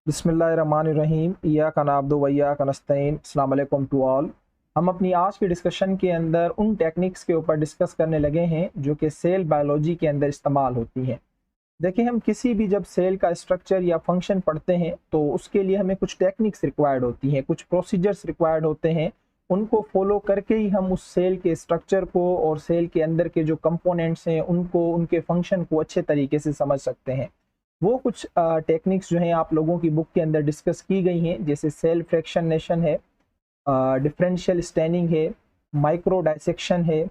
बिस्मिल्लाहिर्रहमानिर्रहीम इय्याका नअब्दु व इय्याका नस्तईन। अस्सलाम वालेकुम टू ऑल। हम अपनी आज की डिस्कशन के अंदर उन टेक्निक्स के ऊपर डिस्कस करने लगे हैं जो कि सेल बायोलॉजी के अंदर इस्तेमाल होती हैं। देखिए, हम किसी भी जब सेल का स्ट्रक्चर या फंक्शन पढ़ते हैं तो उसके लिए हमें कुछ टेक्निक्स रिक्वायर्ड होती हैं, कुछ प्रोसीजर्स रिक्वायर्ड होते हैं। उनको फॉलो करके ही हम उस सेल के स्ट्रक्चर को और सेल के अंदर के जो कंपोनेंट्स हैं उनको, उनके फंक्शन को अच्छे तरीके से समझ सकते हैं। वो कुछ टेक्निक्स जो हैं आप लोगों की बुक के अंदर डिस्कस की गई हैं, जैसे सेल फ्रैक्शनेशन है, डिफरेंशियल स्टैनिंग है, माइक्रो डाइसेक्शन है,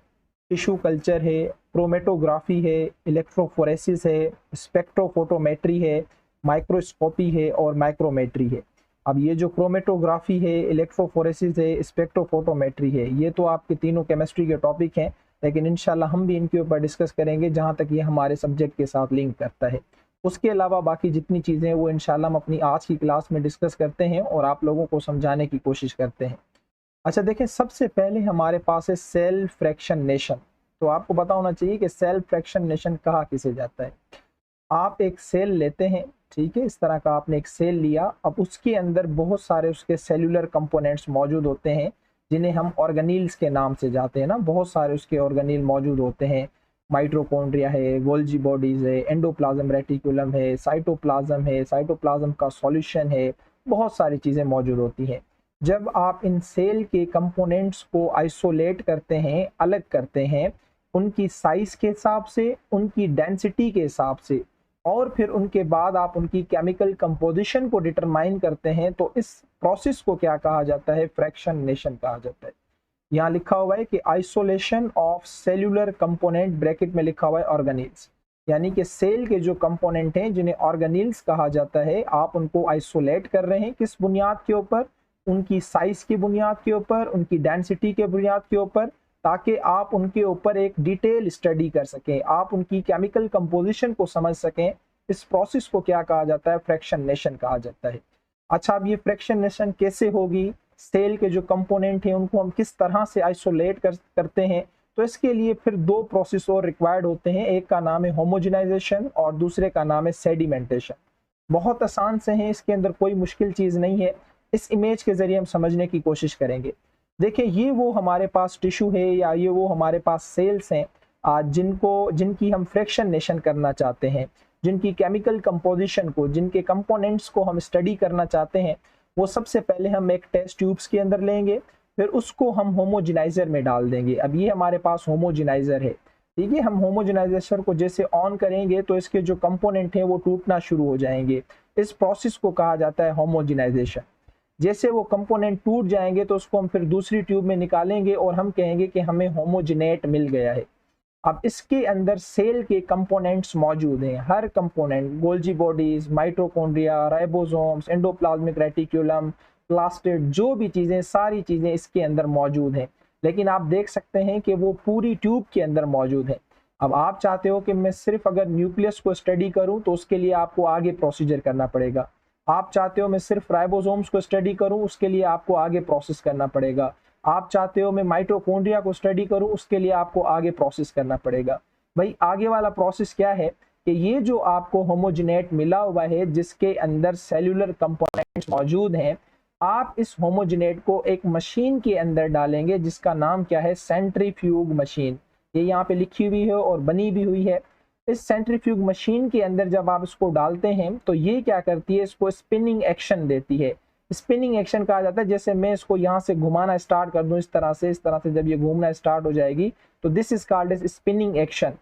टिश्यू कल्चर है, क्रोमेटोग्राफी है, इलेक्ट्रोफोरेसिस है, स्पेक्ट्रोफोटोमेट्री है, माइक्रोस्कोपी है और माइक्रोमेट्री है। अब ये जो क्रोमेटोग्राफी है, इलेक्ट्रोफोरेसिस है, स्पेक्ट्रोफोटोमेट्री है, ये तो आपके तीनों केमिस्ट्री के टॉपिक हैं, लेकिन इंशाल्लाह हम भी इनके ऊपर डिस्कस करेंगे जहाँ तक ये हमारे सब्जेक्ट के साथ लिंक करता है। उसके अलावा बाकी जितनी चीज़ें हैं वो इंशाल्लाह हम अपनी आज की क्लास में डिस्कस करते हैं और आप लोगों को समझाने की कोशिश करते हैं। अच्छा, देखें, सबसे पहले हमारे पास है सेल फ्रैक्शनेशन। तो आपको पता होना चाहिए कि सेल फ्रैक्शनेशन कहा किसे जाता है। आप एक सेल लेते हैं, ठीक है, इस तरह का आपने एक सेल लिया। अब उसके अंदर बहुत सारे उसके सेलुलर कंपोनेंट्स मौजूद होते हैं जिन्हें हम ऑर्गेनील्स के नाम से जाते हैं ना। बहुत सारे उसके ऑर्गेनील मौजूद होते हैं। माइटोकॉन्ड्रिया है, गोल्जी बॉडीज है, एंडोप्लाज्म रेटिकुलम है, साइटोप्लाज्म का सॉल्यूशन है, बहुत सारी चीज़ें मौजूद होती हैं। जब आप इन सेल के कंपोनेंट्स को आइसोलेट करते हैं, अलग करते हैं, उनकी साइज के हिसाब से, उनकी डेंसिटी के हिसाब से, और फिर उनके बाद आप उनकी केमिकल कंपोजिशन को डिटरमाइन करते हैं, तो इस प्रोसेस को क्या कहा जाता है? फ्रैक्शनेशन कहा जाता है। यहाँ लिखा हुआ है कि isolation of cellular component, bracket में लिखा हुआ है ऑर्गेनील्स, यानी कि सेल के जो कंपोनेंट हैं जिन्हें ऑर्गेनील्स कहा जाता है, आप उनको आइसोलेट कर रहे हैं। किस बुनियाद के ऊपर? उनकी साइज की बुनियाद के ऊपर, उनकी डेंसिटी के बुनियाद के ऊपर, ताकि आप उनके ऊपर एक डिटेल स्टडी कर सकें, आप उनकी केमिकल कंपोजिशन को समझ सकें। इस प्रोसेस को क्या कहा जाता है? फ्रैक्शनेशन कहा जाता है। अच्छा, अब ये फ्रैक्शनेशन कैसे होगी? सेल के जो कंपोनेंट हैं उनको हम किस तरह से आइसोलेट करते हैं? तो इसके लिए फिर दो प्रोसेस और रिक्वायर्ड होते हैं। एक का नाम है होमोजेनाइजेशन और दूसरे का नाम है सेडिमेंटेशन। बहुत आसान से हैं, इसके अंदर कोई मुश्किल चीज़ नहीं है। इस इमेज के ज़रिए हम समझने की कोशिश करेंगे। देखिए, ये वो हमारे पास टिश्यू है या ये वो हमारे पास सेल्स हैं जिनकी हम फ्रैक्शनेशन करना चाहते हैं, जिनकी केमिकल कंपोजिशन को, जिनके कंपोनेंट्स को हम स्टडी करना चाहते हैं। वो सबसे पहले हम एक टेस्ट ट्यूब्स के अंदर लेंगे, फिर उसको हम होमोजेनाइजर में डाल देंगे। अब ये हमारे पास होमोजेनाइजर है, ठीक है। हम होमोजेनाइजेशन को जैसे ऑन करेंगे तो इसके जो कंपोनेंट हैं वो टूटना शुरू हो जाएंगे। इस प्रोसेस को कहा जाता है होमोजेनाइजेशन। जैसे वो कंपोनेंट टूट जाएंगे तो उसको हम फिर दूसरी ट्यूब में निकालेंगे और हम कहेंगे कि हमें होमोजेनेट मिल गया है। अब इसके अंदर सेल के कंपोनेंट्स मौजूद हैं, हर component, Golgi bodies, mitochondria, ribosomes, endoplasmic reticulum, plastid, जो भी चीज़ें, सारी चीज़ें इसके अंदर मौजूद हैं। लेकिन आप देख सकते हैं कि वो पूरी ट्यूब के अंदर मौजूद है। अब आप चाहते हो कि मैं सिर्फ अगर न्यूक्लियस को स्टडी करूं तो उसके लिए आपको आगे प्रोसीजर करना पड़ेगा। आप चाहते हो मैं सिर्फ राइबोसोम्स को स्टडी करूं, उसके लिए आपको आगे प्रोसेस करना पड़ेगा। आप चाहते हो मैं माइटोकॉन्ड्रिया को स्टडी करूं, उसके लिए आपको आगे प्रोसेस करना पड़ेगा। भाई, आगे वाला प्रोसेस क्या है कि ये जो आपको होमोजेनेट मिला हुआ है जिसके अंदर सेल्यूलर कंपोनेंट्स मौजूद हैं, आप इस होमोजेनेट को एक मशीन के अंदर डालेंगे जिसका नाम क्या है? Centrifuge machine. ये यहाँ पे लिखी हुई है और बनी भी हुई है। इस सेंट्रीफ्यूग मशीन के अंदर जब आप इसको डालते हैं तो ये क्या करती है? इसको स्पिनिंग एक्शन देती है। स्पिनिंग एक्शन कहा जाता है, जैसे मैं इसको यहाँ से घुमाना स्टार्ट कर दूं, इस तरह से जब ये घूमना स्टार्ट हो जाएगी तो this is called as spinning action.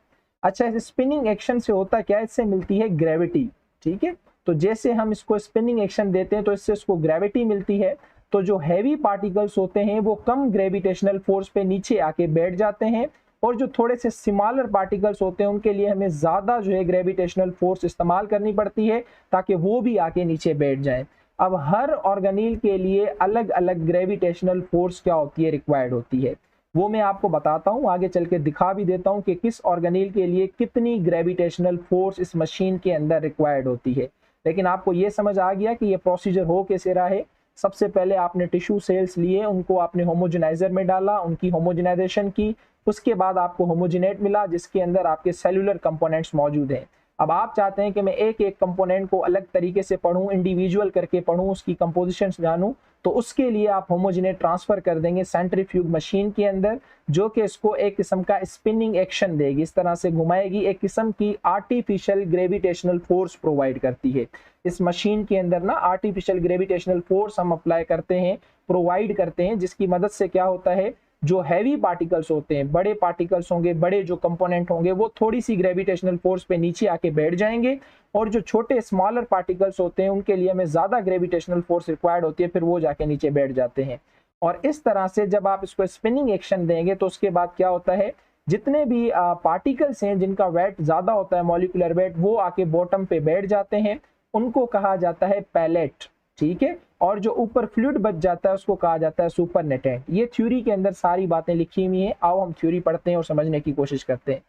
अच्छा, इस स्पिनिंग एक्शन से होता क्या है? इससे मिलती है ग्रेविटी, ठीक है। तो जैसे हम इसको स्पिनिंग एक्शन देते हैं तो इससे इसको ग्रेविटी मिलती है। तो जो हैवी पार्टिकल्स होते हैं वो कम ग्रेविटेशनल फोर्स पे नीचे आके बैठ जाते हैं, और जो थोड़े से स्मॉलर पार्टिकल्स होते हैं उनके लिए हमें ज़्यादा जो है ग्रेविटेशनल फोर्स इस्तेमाल करनी पड़ती है ताकि वो भी आके नीचे बैठ जाएं। अब हर ऑर्गेनील के लिए अलग अलग ग्रेविटेशनल फोर्स क्या होती है? रिक्वायर्ड होती है। वो मैं आपको बताता हूँ, आगे चल के दिखा भी देता हूँ कि किस ऑर्गेनील के लिए कितनी ग्रेविटेशनल फोर्स इस मशीन के अंदर रिक्वायर्ड होती है। लेकिन आपको ये समझ आ गया कि ये प्रोसीजर हो कैसे रहा है। सबसे पहले आपने टिश्यू सेल्स लिए, उनको आपने होमोजेनाइजर में डाला, उनकी होमोजेनाइजेशन की, उसके बाद आपको होमोजेनेट मिला जिसके अंदर आपके सेलुलर कंपोनेंट्स मौजूद हैं। अब आप चाहते हैं कि मैं एक एक कंपोनेंट को अलग तरीके से पढूं, इंडिविजुअल करके पढूं, उसकी कंपोजिशंस जानूं, तो उसके लिए आप होमोजेनेट ट्रांसफर कर देंगे सेंट्रीफ्यूज मशीन के अंदर, जो कि इसको एक किस्म का स्पिनिंग एक्शन देगी, इस तरह से घुमाएगी, एक किस्म की आर्टिफिशियल ग्रेविटेशनल फोर्स प्रोवाइड करती है। इस मशीन के अंदर ना आर्टिफिशियल ग्रेविटेशनल फोर्स हम अप्लाई करते हैं, प्रोवाइड करते हैं, जिसकी मदद से क्या होता है, जो हैवी पार्टिकल्स होते हैं, बड़े पार्टिकल्स होंगे, बड़े जो कंपोनेंट होंगे, वो थोड़ी सी ग्रेविटेशनल फोर्स पे नीचे आके बैठ जाएंगे, और जो छोटे स्मॉलर पार्टिकल्स होते हैं उनके लिए हमें ज्यादा ग्रेविटेशनल फोर्स रिक्वायर्ड होती है, फिर वो जाके नीचे बैठ जाते हैं। और इस तरह से जब आप इसको स्पिनिंग एक्शन देंगे तो उसके बाद क्या होता है, जितने भी पार्टिकल्स हैं जिनका वेट ज्यादा होता है, मॉलिक्यूलर वेट, वो आके बॉटम पे बैठ जाते हैं, उनको कहा जाता है पैलेट, ठीक है। और जो ऊपर फ्लूइड बच जाता है उसको कहा जाता है सुपरनेटेंट। ये थ्योरी के अंदर सारी बातें लिखी हुई हैं, आओ हम थ्योरी पढ़ते हैं और समझने की कोशिश करते हैं।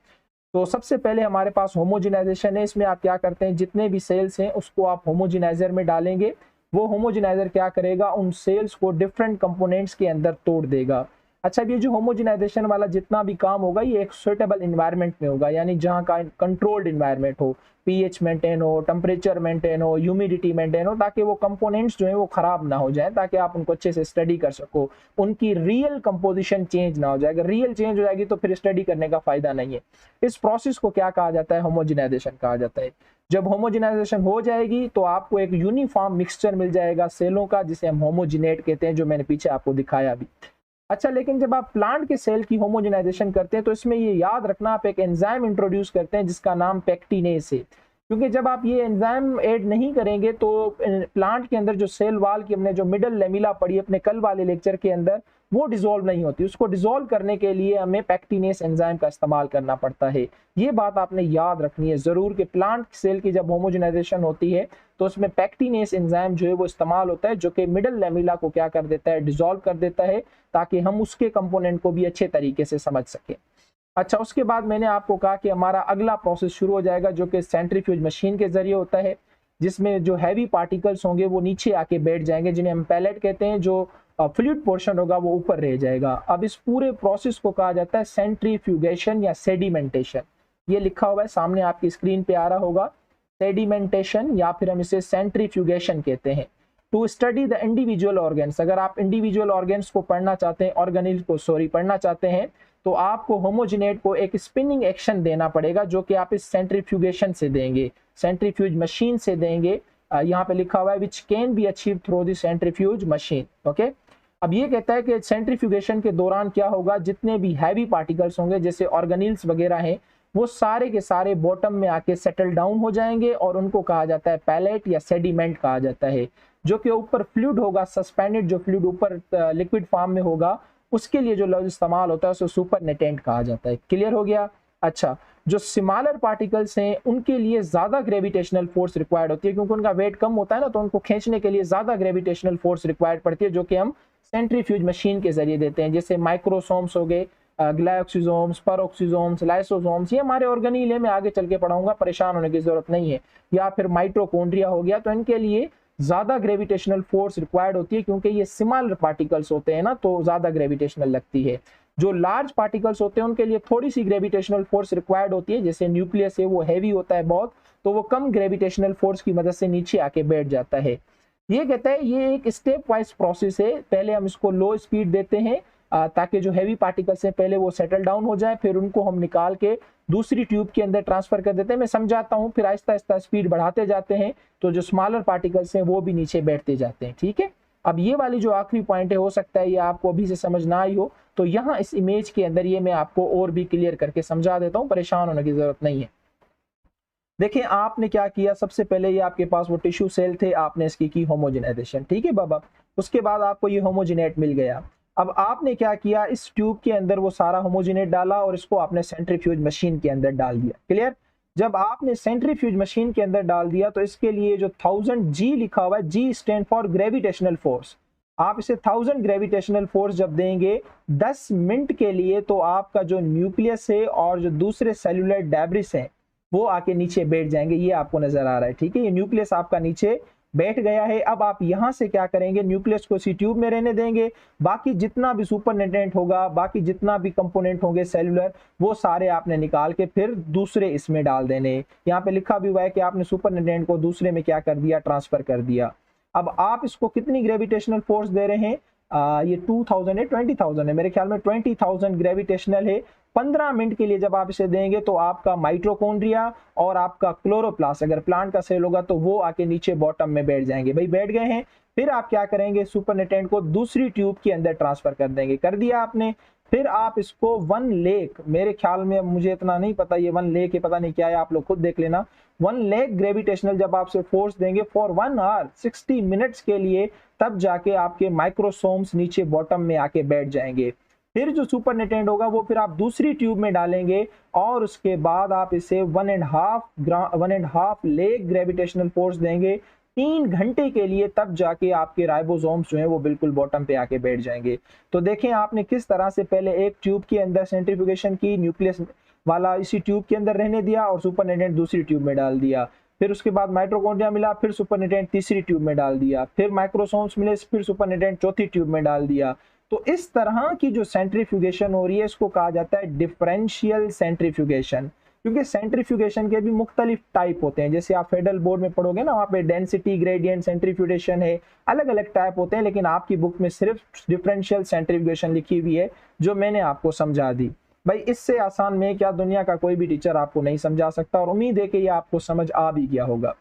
तो सबसे पहले हमारे पास होमोजेनाइजेशन है। इसमें आप क्या करते हैं, जितने भी सेल्स हैं उसको आप होमोजेनाइजर में डालेंगे, वो होमोजेनाइजर क्या करेगा, उन सेल्स को डिफरेंट कंपोनेंट्स के अंदर तोड़ देगा। अच्छा, ये जो होमोजेनाइजेशन वाला जितना भी काम होगा ये एक सुटेबल इन्वायरमेंट में होगा, यानी जहाँ का कंट्रोल्ड इन्वायरमेंट हो, पीएच मेंटेन हो, टेम्परेचर मेंटेन हो, ह्यूमिडिटी मेंटेन हो, ताकि वो कंपोनेंट्स जो है वो खराब ना हो जाए, ताकि आप उनको अच्छे से स्टडी कर सको, उनकी रियल कंपोजिशन चेंज ना हो जाए। अगर रियल चेंज हो जाएगी तो फिर स्टडी करने का फायदा नहीं है। इस प्रोसेस को क्या कहा जाता है, होमोजेनाइजेशन कहा जाता है। जब होमोजेनाइजेशन हो जाएगी तो आपको एक यूनिफॉर्म मिक्सचर मिल जाएगा सेलों का, जिसे हम होमोजिनेट कहते हैं, जो मैंने पीछे आपको दिखाया भी। अच्छा, लेकिन जब आप प्लांट के सेल की होमोजेनाइजेशन करते हैं तो इसमें ये याद रखना, आप एक एंजाइम इंट्रोड्यूस करते हैं जिसका नाम पेक्टिनेस है, क्योंकि जब आप ये एंजाइम ऐड नहीं करेंगे तो प्लांट के अंदर जो सेल वाल की हमने जो मिडल लेमिला पढ़ी अपने कल वाले लेक्चर के अंदर, वो डिसॉल्व नहीं होती। उसको डिसॉल्व करने के लिए हमें पेक्टिनेस एंजाइम का इस्तेमाल करना पड़ता है। ये बात आपने याद रखनी है जरूर कि प्लांट सेल की जब होमोजेनाइजेशन होती है तो उसमें पेक्टिनेस एंजाइम जो है वो इस्तेमाल होता है, जो कि मिडल लेमिला को क्या कर देता है, डिसॉल्व कर देता है, ताकि हम उसके कंपोनेंट को भी अच्छे तरीके से समझ सकें। अच्छा, उसके बाद मैंने आपको कहा कि हमारा अगला प्रोसेस शुरू हो जाएगा, जो कि सेंट्रीफ्यूज मशीन के जरिए होता है, जिसमें जो हैवी पार्टिकल्स होंगे वो नीचे आके बैठ जाएंगे, जिन्हें हम पैलेट कहते हैं। जो फ्लूइड पोर्शन होगा वो ऊपर रह जाएगा। अब इस पूरे प्रोसेस को कहा जाता है सेंट्रीफ्यूगेशन या सेडिमेंटेशन। ये लिखा हुआ है सामने आपकी स्क्रीन पे आ रहा होगा, सेडिमेंटेशन, या फिर हम इसे सेंट्रीफ्यूगेशन कहते हैं। To study the individual organs, अगर आप इंडिविजुअल ऑर्गेन्स को पढ़ना चाहते हैं, ऑर्गेनिल को पढ़ना चाहते हैं, तो आपको होमोजेनेट को एक स्पिनिंग एक्शन देना पड़ेगा, जो कि आप इस सेंट्रीफ्यूगेशन से देंगे, सेंट्रीफ्यूज मशीन से देंगे। यहाँ पे लिखा हुआ है which can be achieve through the centrifuge machine. Okay, अब ये कहता है कि सेंट्रीफ्यूगेशन के दौरान क्या होगा, जितने भी हैवी पार्टिकल्स होंगे जैसे ऑर्गेनिल्स वगैरह हैं, वो सारे के सारे बॉटम में आके सेटल डाउन हो जाएंगे, और उनको कहा जाता है पैलेट या सेडिमेंट कहा जाता है। जो कि ऊपर फ्लूइड होगा, सस्पेंडेड जो फ्लूइड ऊपर लिक्विड फॉर्म में होगा, उसके लिए जो लफ्ज इस्तेमाल होता है उसे सुपरनेटेंट कहा जाता है। क्लियर हो गया। अच्छा, जो स्मॉलर पार्टिकल्स हैं उनके लिए ज्यादा ग्रेविटेशनल फोर्स रिक्वायर्ड होती है, क्योंकि उनका वेट कम होता है ना, तो उनको खींचने के लिए ज्यादा ग्रेविटेशनल फोर्स रिक्वायर्ड पड़ती है, जो कि हम सेंट्रीफ्यूज मशीन के जरिए देते हैं। जैसे माइक्रोसोम्स हो गए, ग्लाइक्सोसोम्स, पेरोक्सोसोम्स, लाइसोसोम्स, ये हमारे ऑर्गेनील है, मैं आगे चल के पढ़ाऊंगा, परेशान होने की जरूरत नहीं है। या फिर माइटोकॉन्ड्रिया हो गया, तो इनके लिए ज्यादा ग्रेविटेशनल फोर्स रिक्वायर्ड होती है, क्योंकि ये स्मॉलर पार्टिकल्स होते हैं ना, तो ज्यादा ग्रेविटेशनल लगती है। जो लार्ज पार्टिकल्स होते हैं उनके लिए थोड़ी सी ग्रेविटेशनल फोर्स रिक्वायर्ड होती है, जैसे न्यूक्लियस है वो हैवी होता है बहुत, तो वो कम ग्रेविटेशनल फोर्स की मदद से नीचे आके बैठ जाता है। ये कहता है ये एक स्टेप वाइज प्रोसेस है, पहले हम इसको लो स्पीड देते हैं ताकि जो हैवी पार्टिकल्स हैं पहले वो सेटल डाउन हो जाए, फिर उनको हम निकाल के दूसरी ट्यूब के अंदर ट्रांसफर कर देते हैं। मैं समझाता हूँ, फिर आहिस्ता आहिस्ता स्पीड बढ़ाते जाते हैं, तो जो स्मॉलर पार्टिकल्स हैं वो भी नीचे बैठते जाते हैं। ठीक है, अब ये वाली जो आखिरी पॉइंट है, हो सकता है ये आपको अभी से समझ ना आई हो, तो यहाँ इस इमेज के अंदर ये मैं आपको और भी क्लियर करके समझा देता हूँ, परेशान होने की जरूरत नहीं है। देखिए आपने क्या किया, सबसे पहले ये आपके पास वो टिश्यू सेल थे, आपने इसकी की होमोजेनाइजेशन, ठीक है बाबा। उसके बाद आपको ये होमोजेनेट मिल गया। अब आपने क्या किया, इस ट्यूब के अंदर वो सारा होमोजेनेट डाला और इसको आपने सेंट्रीफ्यूज मशीन के अंदर डाल दिया। क्लियर। जब आपने सेंट्रीफ्यूज मशीन के अंदर डाल दिया तो इसके लिए जो 1000 G लिखा हुआ है, G stand for gravitational force, आप इसे 1000 ग्रेविटेशनल फोर्स जब देंगे 10 मिनट के लिए, तो आपका जो न्यूक्लियस है और जो दूसरे सेलुलर डेब्रिस है वो आके नीचे बैठ जाएंगे। ये आपको नजर आ रहा है, ठीक है, ये न्यूक्लियस आपका नीचे बैठ गया है। अब आप यहाँ से क्या करेंगे, न्यूक्लियस को इसी ट्यूब में रहने देंगे, बाकी जितना भी सुपरनेटेंट होगा, बाकी जितना भी कंपोनेंट होंगे सेलुलर, वो सारे आपने निकाल के फिर दूसरे इसमें डाल देने। यहाँ पे लिखा भी हुआ है कि आपने सुपरनेटेंट को दूसरे में क्या कर दिया, ट्रांसफर कर दिया। अब आप इसको कितनी ग्रेविटेशनल फोर्स दे रहे हैं, ये 2000 है, 20,000 है, मेरे ख्याल में 20,000 ग्रेविटेशनल है। 15 मिनट के लिए जब आप इसे देंगे तो आपका माइट्रोकॉन्ड्रिया और आपका क्लोरोप्लास्ट, अगर प्लांट का सेल होगा तो वो आके नीचे बॉटम में बैठ जाएंगे। भाई बैठ गए हैं, फिर आप क्या करेंगे, सुपरनेटेंट को दूसरी ट्यूब के अंदर ट्रांसफर कर देंगे। कर दिया आपने, फिर आप इसको 1 लेक, मेरे ख्याल में मुझे इतना नहीं पता ये 1 लेक है, पता नहीं क्या है, आप लोग खुद देख लेना। 1 लेक ग्रेविटेशनल जब आपसे फोर्स देंगे फॉर 1 आवर 60 मिनट्स के लिए, तब जाके आपके माइक्रोसोम्स नीचे बॉटम में आके बैठ जाएंगे। फिर जो सुपरनेटेंट होगा वो फिर आप दूसरी ट्यूब में डालेंगे और उसके बाद आप इसे 1.5 लेक ग्रेविटेशनल फोर्स देंगे 3 घंटे के लिए, तब जाके आपके राइबोसोम्स जो है वो बिल्कुल बॉटम पे आके बैठ जाएंगे। तो देखें आपने किस तरह से पहले एक ट्यूब के अंदर सेंट्रीफ्यूगेशन की, न्यूक्लियस वाला इसी ट्यूब के अंदर रहने दिया और सुपरनेटेंट दूसरी ट्यूब में डाल दिया। फिर उसके बाद माइट्रोकॉन्ड्रिया मिला, फिर सुपरनेटेंट तीसरी ट्यूब में डाल दिया, फिर माइक्रोसोम्स मिले, फिर सुपरनेटेंट चौथी ट्यूब में डाल दिया। तो इस तरह की जो सेंट्रीफ्यूगेशन हो रही है इसको कहा जाता है डिफरेंशियल सेंट्रीफ्यूगेशन। क्योंकि सेंट्रीफ्यूगेशन के भी मुख्तलिफ टाइप होते हैं, जैसे आप फेडरल बोर्ड में पढ़ोगे ना, वहाँ पे डेंसिटी ग्रेडियंट सेंट्रीफ्यूगेशन है, अलग अलग टाइप होते हैं, लेकिन आपकी बुक में सिर्फ डिफरेंशियल सेंट्रीफ्यूगेशन लिखी हुई है जो मैंने आपको समझा दी। भाई इससे आसान में क्या दुनिया का कोई भी टीचर आपको नहीं समझा सकता, और उम्मीद है कि ये आपको समझ आ भी गया होगा।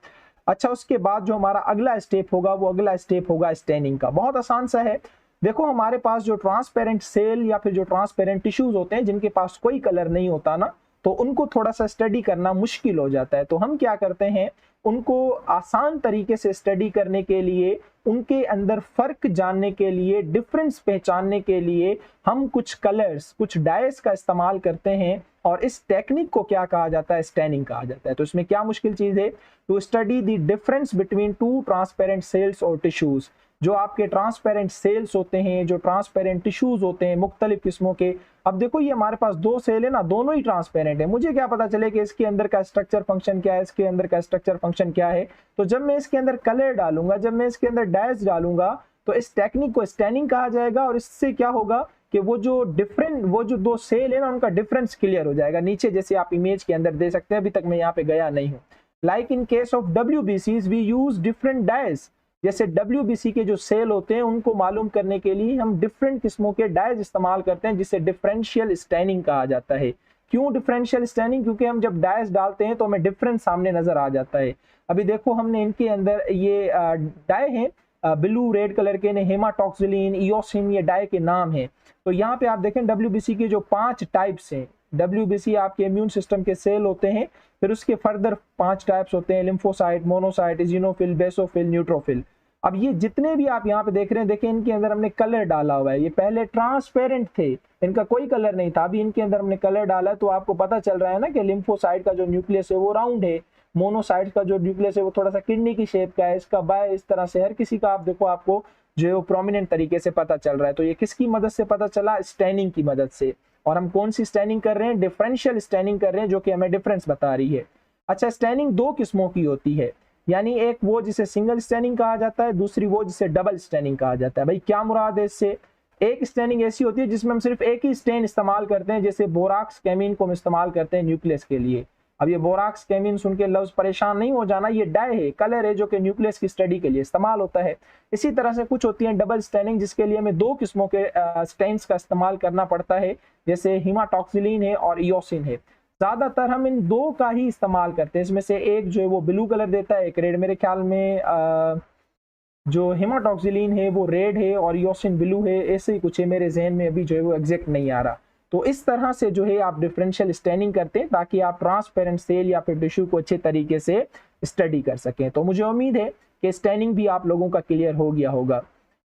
अच्छा, उसके बाद जो हमारा अगला स्टेप होगा वो अगला स्टेप होगा स्टेनिंग का। बहुत आसान सा है। देखो हमारे पास जो ट्रांसपेरेंट सेल या फिर जो ट्रांसपेरेंट टिश्यूज होते हैं जिनके पास कोई कलर नहीं होता ना, तो उनको थोड़ा सा स्टडी करना मुश्किल हो जाता है। तो हम क्या करते हैं, उनको आसान तरीके से स्टडी करने के लिए, उनके अंदर फर्क जानने के लिए, डिफरेंस पहचानने के लिए हम कुछ कलर्स, कुछ डाइस का इस्तेमाल करते हैं, और इस टेक्निक को क्या कहा जाता है, स्टेनिंग कहा जाता है। तो इसमें क्या मुश्किल चीज है, to study the difference between 2 transparent cells और टिश्यूज। जो आपके ट्रांसपेरेंट सेल्स होते हैं, जो ट्रांसपेरेंट टिश्यूज होते हैं मुख्तलिफ किस्मों के। अब देखो ये हमारे पास 2 सेल है ना, दोनों ही ट्रांसपेरेंट है, मुझे क्या पता चले कि इसके अंदर का स्ट्रक्चर फंक्शन क्या है, इसके अंदर का स्ट्रक्चर फंक्शन क्या है। तो जब मैं इसके अंदर कलर डालूंगा, जब मैं इसके अंदर डाइस डालूंगा, तो इस टेक्निक को स्टेनिंग कहा जाएगा। और इससे क्या होगा कि वो जो 2 सेल है ना, उनका डिफरेंस क्लियर हो जाएगा। नीचे जैसे आप इमेज के अंदर दे सकते हैं, अभी तक मैं यहाँ पे गया नहीं हूँ। Like in case of WBCs we use different dyes. जैसे WBC के जो सेल होते हैं उनको मालूम करने के लिए हम डिफरेंट किस्मों के डाइज इस्तेमाल करते हैं, जिसे डिफरेंशियल स्टेनिंग कहा जाता है। क्यों डिफरेंशियल स्टेनिंग, क्योंकि हम जब डाइज डालते हैं तो हमें डिफरेंस सामने नजर आ जाता है। अभी देखो हमने इनके अंदर ये डाई हैं, ब्लू रेड कलर के ने, हेमाटॉक्सिलिन, इयोसिन, ये डाई के नाम है। तो यहाँ पे आप देखें WBC के जो 5 टाइप्स हैं, WBC आपके इम्यून सिस्टम के सेल होते हैं। फिर उसके फर्दर 5 टाइप्स होते हैं, लिम्फोसाइट, मोनोसाइट, इजिनोफिल, बेसोफिल, न्यूट्रोफिल। अब ये जितने भी आप यहाँ पे देख रहे हैं, देखें इनके अंदर हमने कलर डाला हुआ है। ये पहले ट्रांसपेरेंट थे, इनका कोई कलर नहीं था, अभी इनके अंदर हमने कलर डाला है। तो आपको पता चल रहा है ना कि लिम्फोसाइट का जो न्यूक्लियस है वो राउंड है, मोनोसाइट का जो न्यूक्लियस है वो थोड़ा सा किडनी की शेप का है, इसका बाय इस तरह से हर किसी का आप देखो आपको जो है वो प्रोमिनेंट तरीके से पता चल रहा है। तो ये किसकी मदद से पता चला, स्टेनिंग की मदद से। और हम कौन सी स्टेनिंग कर रहे हैं, डिफरेंशियल स्टेनिंग कर रहे हैं, जो कि हमें डिफरेंस बता रही है। अच्छा, स्टेनिंग 2 किस्मों की होती है, यानी एक वो जिसे सिंगल स्टेनिंग कहा जाता है, दूसरी वो जिसे डबल स्टेनिंग कहा जाता है। भाई क्या मुराद है इससे, एक स्टेनिंग ऐसी होती है जिसमें हम सिर्फ एक ही स्टेन इस्तेमाल करते हैं, जैसे बोराक्स केमीन को हम इस्तेमाल करते हैं न्यूक्लियस के लिए। अब ये बोराक्स केमीन सुन के लफ्ज परेशान नहीं हो जाना, ये डाई है, कलर है, जो कि न्यूक्लियस की स्टडी के लिए इस्तेमाल होता है। इसी तरह से कुछ होती है डबल स्टेनिंग, जिसके लिए हमें 2 किस्मों के स्टेन्स का इस्तेमाल करना पड़ता है, जैसे हीमाटॉक्सिलिन है और इयोसिन है। ज्यादातर हम इन 2 का ही इस्तेमाल करते हैं। इसमें से एक जो है वो ब्लू कलर देता है, एक रेड। मेरे ख्याल में जो हेमाटॉक्सिलिन है वो रेड है और इयोसिन ब्लू है, ऐसे ही कुछ है, मेरे जहन में अभी जो है वो एग्जैक्ट नहीं आ रहा। तो इस तरह से जो है आप डिफरेंशियल स्टेनिंग करते हैं, ताकि आप ट्रांसपेरेंट सेल या फिर टिश्यू को अच्छे तरीके से स्टडी कर सकें। तो मुझे उम्मीद है कि स्टेनिंग भी आप लोगों का क्लियर हो गया होगा।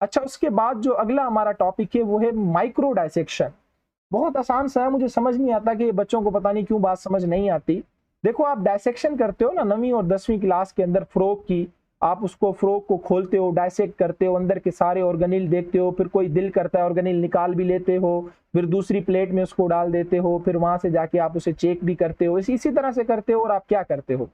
अच्छा, उसके बाद जो अगला हमारा टॉपिक है वो है माइक्रो डायसेक्शन। बहुत आसान सा है, मुझे समझ नहीं आता कि बच्चों को पता नहीं क्यों बात समझ नहीं आती। देखो आप डायसेक्शन करते हो ना 9वीं और 10वीं क्लास के अंदर फ्रॉग की, आप उसको फ्रॉग को खोलते हो, डायसेक्ट करते हो, अंदर के सारे ऑर्गेनिल देखते हो, फिर कोई दिल करता है ऑर्गेनिल निकाल भी लेते हो, फिर दूसरी प्लेट में उसको डाल देते हो, फिर वहां से जाके आप उसे चेक भी करते हो। इसी तरह से करते हो। और आप क्या करते हो,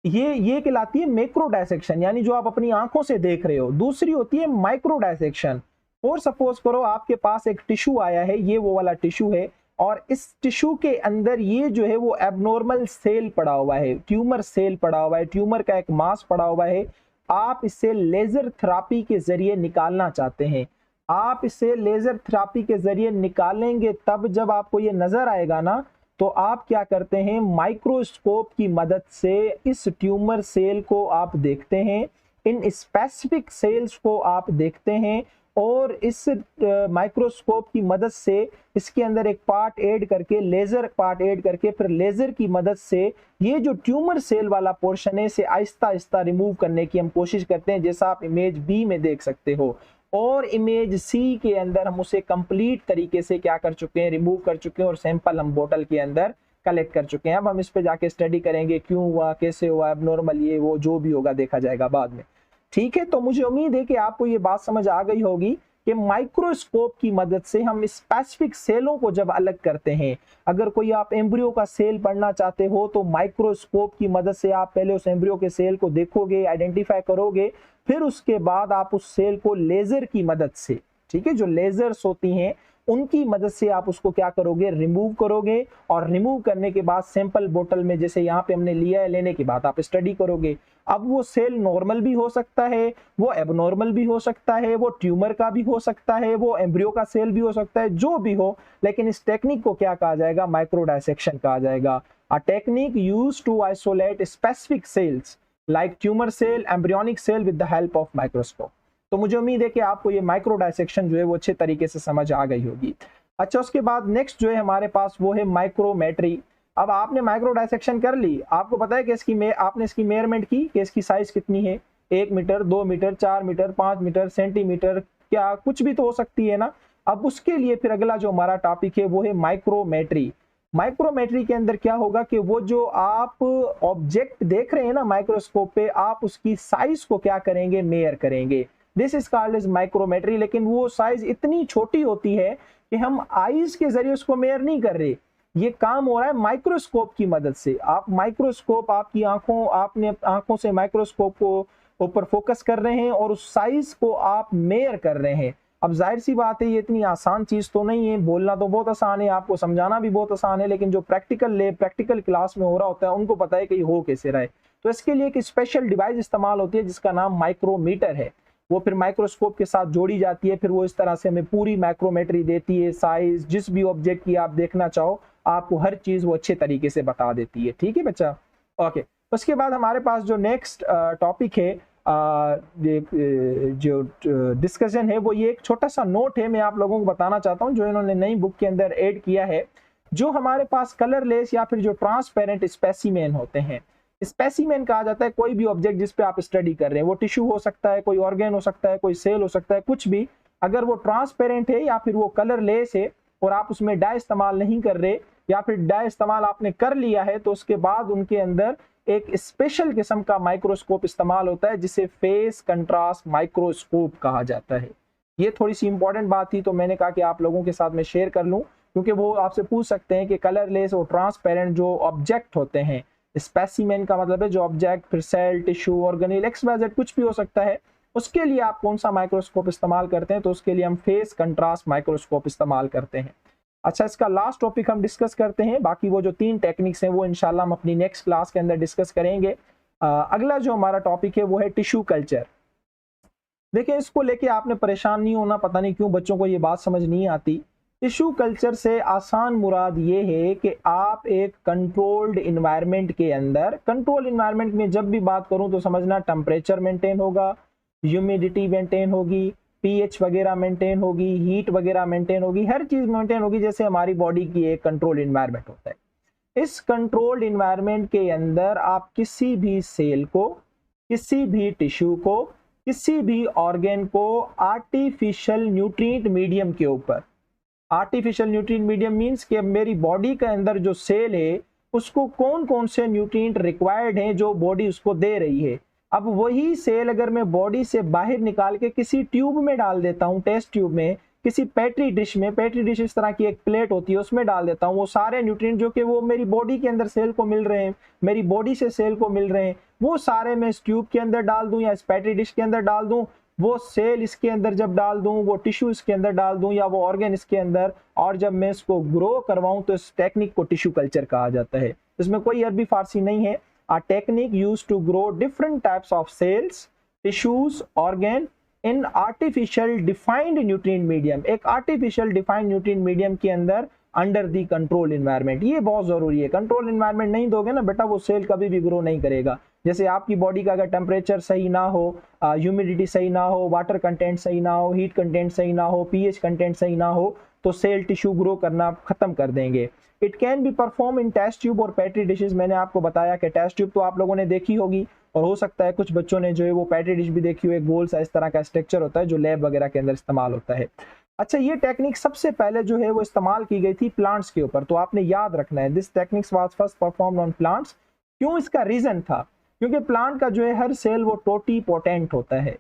ये कहलाती है मैक्रो डायसेक्शन, यानी जो आप अपनी आंखों से देख रहे हो। दूसरी होती है माइक्रो डायसेक्शन। और सपोज करो आपके पास एक टिश्यू आया है, ये वो वाला टिश्यू है, और इस टिश्यू के अंदर ये जो है वो एबनॉर्मल सेल पड़ा हुआ है, ट्यूमर सेल पड़ा हुआ है, ट्यूमर का एक मास पड़ा हुआ है। आप इसे लेजर थेरापी के जरिए निकालना चाहते हैं। आप इसे लेजर थेरापी के जरिए निकालेंगे, तब जब आपको ये नजर आएगा ना, तो आप क्या करते हैं, माइक्रोस्कोप की मदद से इस ट्यूमर सेल को आप देखते हैं, इन स्पेसिफिक सेल्स को आप देखते हैं, और इस माइक्रोस्कोप की मदद से इसके अंदर एक पार्ट ऐड करके, लेजर पार्ट ऐड करके, फिर लेजर की मदद से ये जो ट्यूमर सेल वाला पोर्शन है इसे आहिस्ता आहिस्ता रिमूव करने की हम कोशिश करते हैं, जैसा आप इमेज बी में देख सकते हो। और इमेज सी के अंदर हम उसे कंप्लीट तरीके से क्या कर चुके हैं, रिमूव कर चुके हैं, और सैंपल हम बोतल के अंदर कलेक्ट कर चुके हैं। अब हम इस पे जाके स्टडी करेंगे, क्यों हुआ, कैसे हुआ, एबनॉर्मल ये वो जो भी होगा देखा जाएगा बाद में। ठीक है, तो मुझे उम्मीद है कि आपको ये बात समझ आ गई होगी कि माइक्रोस्कोप की मदद से हम स्पेसिफिक सेलों को जब अलग करते हैं, अगर कोई आप एम्ब्रियो का सेल पढ़ना चाहते हो तो माइक्रोस्कोप की मदद से आप पहले उस एम्ब्रियो के सेल को देखोगे, आइडेंटिफाई करोगे, फिर उसके बाद आप उस सेल को लेजर की मदद से, ठीक है, जो लेजर्स होती हैं उनकी मदद से आप उसको क्या करोगे, रिमूव करोगे। और रिमूव करने के बाद सैंपल बोतल में, जैसे यहाँ पे हमने लिया है, लेने के बाद आप स्टडी करोगे। अब वो सेल नॉर्मल भी हो सकता है, वो एबनॉर्मल भी हो सकता है, वो ट्यूमर का भी हो सकता है, वो एम्ब्रियो का सेल भी हो सकता है, जो भी हो, लेकिन इस टेक्निक को क्या कहा जाएगा, माइक्रो डायसेक्शन कहा जाएगा। A technique used to isolate specific cells like tumour cell, embryonic cell with the help of microscope. तो मुझे उम्मीद है कि आपको ये माइक्रो डायसेक्शन जो है वो अच्छे तरीके से समझ आ गई होगी। अच्छा, उसके बाद नेक्स्ट जो है हमारे पास वो है माइक्रोमेट्री। अब आपने माइक्रो डायसेक्शन कर ली, आपको पता है कि आपने इसकी मेजरमेंट की कि इसकी साइज कितनी है, 1 metre, 2 metre, 4 metre, 5 metre, centimetre, क्या कुछ भी तो हो सकती है ना। अब उसके लिए फिर अगला जो हमारा टॉपिक है वो है माइक्रोमेट्री। माइक्रोमेट्री के अंदर क्या होगा कि वो जो आप ऑब्जेक्ट देख रहे हैं ना माइक्रोस्कोप पे, आप उसकी साइज को क्या करेंगे, मेयर करेंगे। This is called as micrometry. लेकिन वो साइज इतनी छोटी होती है कि हम आईज के जरिए उसको मेयर नहीं कर रहे, ये काम हो रहा है माइक्रोस्कोप की मदद से। आप माइक्रोस्कोप, आपकी आंखों, आपने आंखों से माइक्रोस्कोप को ऊपर फोकस कर रहे हैं और उस साइज को आप मेयर कर रहे हैं। अब जाहिर सी बात है ये इतनी आसान चीज तो नहीं है, बोलना तो बहुत आसान है, आपको समझाना भी बहुत आसान है, लेकिन जो प्रैक्टिकल क्लास में हो रहा होता है उनको पता है कि ये हो कैसे रहा है। तो इसके लिए एक स्पेशल डिवाइस इस्तेमाल होती है जिसका नाम माइक्रोमीटर है। वो फिर माइक्रोस्कोप के साथ जोड़ी जाती है, फिर वो इस तरह से हमें पूरी माइक्रोमेट्री देती है, साइज, जिस भी ऑब्जेक्ट की आप देखना चाहो आपको हर चीज वो अच्छे तरीके से बता देती है। ठीक है बच्चा, ओके। उसके बाद हमारे पास जो नेक्स्ट टॉपिक है, जो डिस्कशन है, वो ये एक छोटा सा नोट है, मैं आप लोगों को बताना चाहता हूँ जो इन्होंने नई बुक के अंदर ऐड किया है। जो हमारे पास कलरलेस या फिर जो ट्रांसपेरेंट स्पेसिमेन होते हैं, स्पेसिमेन कहा जाता है कोई भी ऑब्जेक्ट जिस पे आप स्टडी कर रहे हैं, वो टिश्यू हो सकता है, कोई ऑर्गेन हो सकता है, कोई सेल हो सकता है, कुछ भी, अगर वो ट्रांसपेरेंट है या फिर वो कलरलेस है और आप उसमें डाई इस्तेमाल नहीं कर रहे, या फिर डाई इस्तेमाल आपने कर लिया है, तो उसके बाद उनके अंदर एक स्पेशल किस्म का माइक्रोस्कोप इस्तेमाल होता है जिसे फेस कंट्रास्ट माइक्रोस्कोप कहा जाता है। ये थोड़ी सी इंपॉर्टेंट बात थी, तो मैंने कहा कि आप लोगों के साथ में शेयर कर लूं, क्योंकि वो आपसे पूछ सकते हैं कि कलरलेस और ट्रांसपेरेंट जो ऑब्जेक्ट होते हैं, स्पेसिमेन का मतलब है जो ऑब्जेक्ट, फिर सेल, टिश्यू, ऑर्गेनेल, एक्स-वाई-जेड कुछ भी हो सकता है, उसके लिए आप कौन सा माइक्रोस्कोप इस्तेमाल करते हैं, तो उसके लिए हम फेस कंट्रास्ट माइक्रोस्कोप इस्तेमाल करते हैं। अच्छा, इसका लास्ट टॉपिक हम डिस्कस करते हैं, बाकी वो जो 3 टेक्निक्स हैं वो इंशाल्लाह हम अपनी नेक्स्ट क्लास के अंदर डिस्कस करेंगे। अगला जो हमारा टॉपिक है वो है टिश्यू कल्चर। देखिए, इसको लेके आपने परेशान नहीं होना, पता नहीं क्यों बच्चों को ये बात समझ नहीं आती। टिश्यू कल्चर से आसान मुराद ये है कि आप एक कंट्रोल्ड इन्वायरमेंट के अंदर, कंट्रोल इन्वायरमेंट में जब भी बात करूं तो समझना टेम्परेचर मेंटेन होगा, ह्यूमिडिटी मेंटेन होगी, पीएच वगैरह मेंटेन होगी, हीट वगैरह मेंटेन होगी, हर चीज मेंटेन होगी, जैसे हमारी बॉडी की एक कंट्रोल इन्वायरमेंट होता है। इस कंट्रोल्ड इन्वायरमेंट के अंदर आप किसी भी सेल को, किसी भी टिश्यू को, किसी भी ऑर्गेन को आर्टिफिशियल न्यूट्रिएंट मीडियम के ऊपर, आर्टिफिशियल न्यूट्रिएंट मीडियम मींस कि मेरी बॉडी के अंदर जो सेल है उसको कौन कौन से न्यूट्रिएंट रिक्वायर्ड हैं जो बॉडी उसको दे रही है। अब वही सेल अगर मैं बॉडी से बाहर निकाल के किसी ट्यूब में डाल देता हूं, टेस्ट ट्यूब में, किसी पेट्री डिश में, पेट्री डिश इस तरह की एक प्लेट होती है, उसमें डाल देता हूँ, वो सारे न्यूट्रिएंट जो कि वो मेरी बॉडी के अंदर सेल को मिल रहे हैं, मेरी बॉडी से सेल को मिल रहे हैं, वो सारे मैं इस ट्यूब के अंदर डाल दूं या इस पेट्री डिश के अंदर डाल दूं। वो सेल इसके अंदर जब डाल दूं, वो टिश्यू इसके अंदर डाल दूं या वो ऑर्गन इसके अंदर, और जब मैं इसको ग्रो करवाऊं तो इस टेक्निक को टिश्यू कल्चर कहा जाता है। इसमें कोई अरबी फारसी नहीं है। A technique used to grow different types of cells, tissues, organ in artificial defined nutrient medium। एक artificial defined nutrient medium के अंदर अंडर दी कंट्रोल इन्वायरमेंट। ये बहुत जरूरी है, कंट्रोल इन्वायरमेंट नहीं दोगे ना बेटा, वो सेल कभी भी ग्रो नहीं करेगा। जैसे आपकी बॉडी का अगर टेम्परेचर सही ना हो, ह्यूमिडिटी सही ना हो, वाटर कंटेंट सही ना हो, हीट कंटेंट सही ना हो, पीएच कंटेंट सही ना हो, तो सेल टिश्यू ग्रो करना खत्म कर देंगे। It can be perform in test tube और पेट्री डिशेज। मैंने आपको बताया कि टेस्ट ट्यूब तो आप लोगों ने देखी होगी, और हो सकता है कुछ बच्चों ने जो है वो पेट्री डिश भी देखी हो। एक गोल सा इस तरह का स्ट्रक्चर होता है जो लैब वगैरह के अंदर इस्तेमाल होता है। अच्छा, ये टेक्निक सबसे पहले जो है वो इस्तेमाल की गई थी प्लांट्स के ऊपर, तो आपने याद रखना है this techniques was first performed on plants. क्यों? इसका रीजन था क्योंकि प्लांट का जो है हर सेल वो टोटीपोटेंट होता है।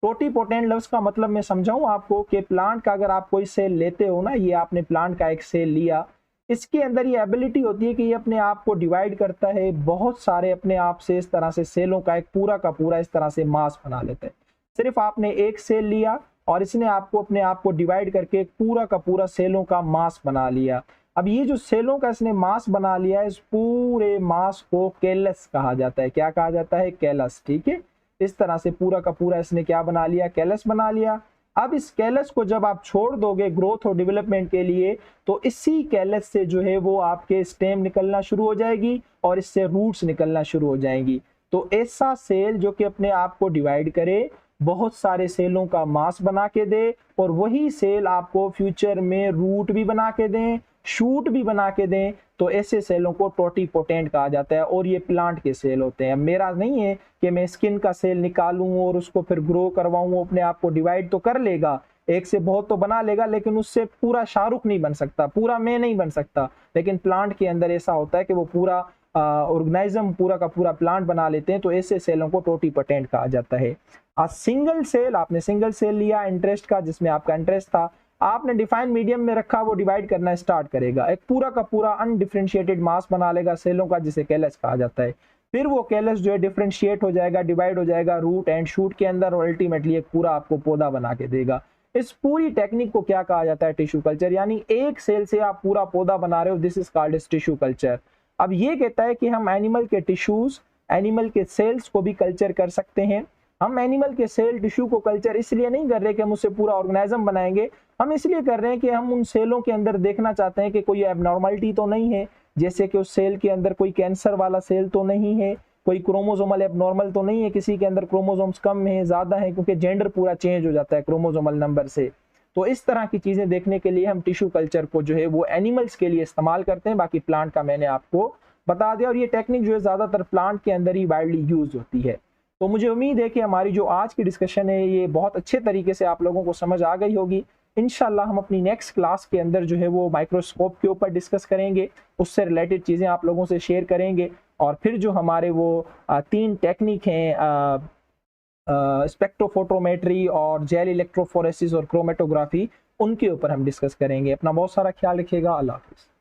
टोटीपोटेंट लफ्ज का मतलब मैं समझाऊं आपको कि प्लांट का अगर आप कोई सेल लेते हो ना, ये आपने प्लांट का एक सेल लिया, इसके अंदर ये एबिलिटी होती है कि ये अपने आप को डिवाइड करता है, बहुत सारे अपने आप से इस तरह से सेलों का एक पूरा का पूरा इस तरह से मास बना लेता है। सिर्फ आपने एक सेल लिया और इसने आपको अपने आप को डिवाइड करके पूरा का पूरा सेलों का मास बना लिया। अब ये जो सेलों का इसने मास बना लिया है, इस पूरे मास को कैलस कहा जाता है। क्या कहा जाता है? कैलस। ठीक है, इस तरह से पूरा का पूरा इसने क्या बना लिया? कैलस बना लिया। अब इस कैलस को जब आप छोड़ दोगे ग्रोथ और डेवलपमेंट के लिए, तो इसी कैलस से जो है वो आपके स्टेम निकलना शुरू हो जाएगी और इससे रूट्स निकलना शुरू हो जाएंगी। तो ऐसा सेल जो कि अपने आप को डिवाइड करे, बहुत सारे सेलों का मास बना के दे, और वही सेल आपको फ्यूचर में रूट भी बना के दें, शूट भी बना के दें, तो ऐसे सेलों को टोटीपोटेंट कहा जाता है। और ये प्लांट के सेल होते हैं। मेरा नहीं है कि मैं स्किन का सेल निकालूं और उसको फिर ग्रो करवाऊं, वो अपने आप को डिवाइड तो कर लेगा, एक से बहुत तो बना लेगा, लेकिन उससे पूरा शाहरुख नहीं बन सकता, पूरा मैं नहीं बन सकता। लेकिन प्लांट के अंदर ऐसा होता है कि वो पूरा ऑर्गेनिज्म पूरा का पूरा प्लांट बना लेते हैं, तो ऐसे सेलों को टोटीपोटेंट कहा जाता है। सिंगल सेल, आपने सिंगल सेल लिया इंटरेस्ट का, जिसमें आपका इंटरेस्ट था, आपने डिफाइंड मीडियम में रखा, वो डिवाइड करना स्टार्ट करेगा, एक पूरा का पूरा अनडिफरेंशिएटेड मास बना लेगा सेलों का, जिसे कैलस कहा जाता है। फिर वो कैलस जो है डिफरेंशिएट हो जाएगा, डिवाइड हो जाएगा रूट एंड शूट के अंदर, और अल्टीमेटली एक पूरा आपको पौधा बना के देगा। इस पूरी टेक्निक को क्या कहा जाता है? Tissue culture. यानी एक सेल से आप पूरा पौधा बना रहे हो, this is called as tissue culture. अब ये कहता है कि हम एनिमल के टिश्यूज, एनिमल के सेल्स को भी कल्चर कर सकते हैं। हम एनिमल के सेल टिश्यू को कल्चर इसलिए नहीं कर रहे कि हम उससे पूरा ऑर्गेनिज्म बनाएंगे, हम इसलिए कर रहे हैं कि हम उन सेलों के अंदर देखना चाहते हैं कि कोई एबनॉर्मलिटी तो नहीं है, जैसे कि उस सेल के अंदर कोई कैंसर वाला सेल तो नहीं है, कोई क्रोमोसोमल एबनॉर्मल तो नहीं है, किसी के अंदर क्रोमोसोम्स कम है, ज्यादा है, क्योंकि जेंडर पूरा चेंज हो जाता है क्रोमोसोमल नंबर से। तो इस तरह की चीजें देखने के लिए हम टिश्यू कल्चर को जो है वो एनिमल्स के लिए इस्तेमाल करते हैं। बाकी प्लांट का मैंने आपको बता दिया, और ये टेक्निक जो है ज्यादातर प्लांट के अंदर ही वाइडली यूज होती है। तो मुझे उम्मीद है कि हमारी जो आज की डिस्कशन है ये बहुत अच्छे तरीके से आप लोगों को समझ आ गई होगी। इंशाल्लाह हम अपनी नेक्स्ट क्लास के अंदर जो है वो माइक्रोस्कोप के ऊपर डिस्कस करेंगे, उससे रिलेटेड चीज़ें आप लोगों से शेयर करेंगे, और फिर जो हमारे वो 3 टेक्निक हैं, स्पेक्ट्रोफोटोमेट्री और जेल इलेक्ट्रोफोरेसिस और क्रोमेटोग्राफी, उनके ऊपर हम डिस्कस करेंगे। अपना बहुत सारा ख्याल रखिएगा। अल्लाह हाफिज़।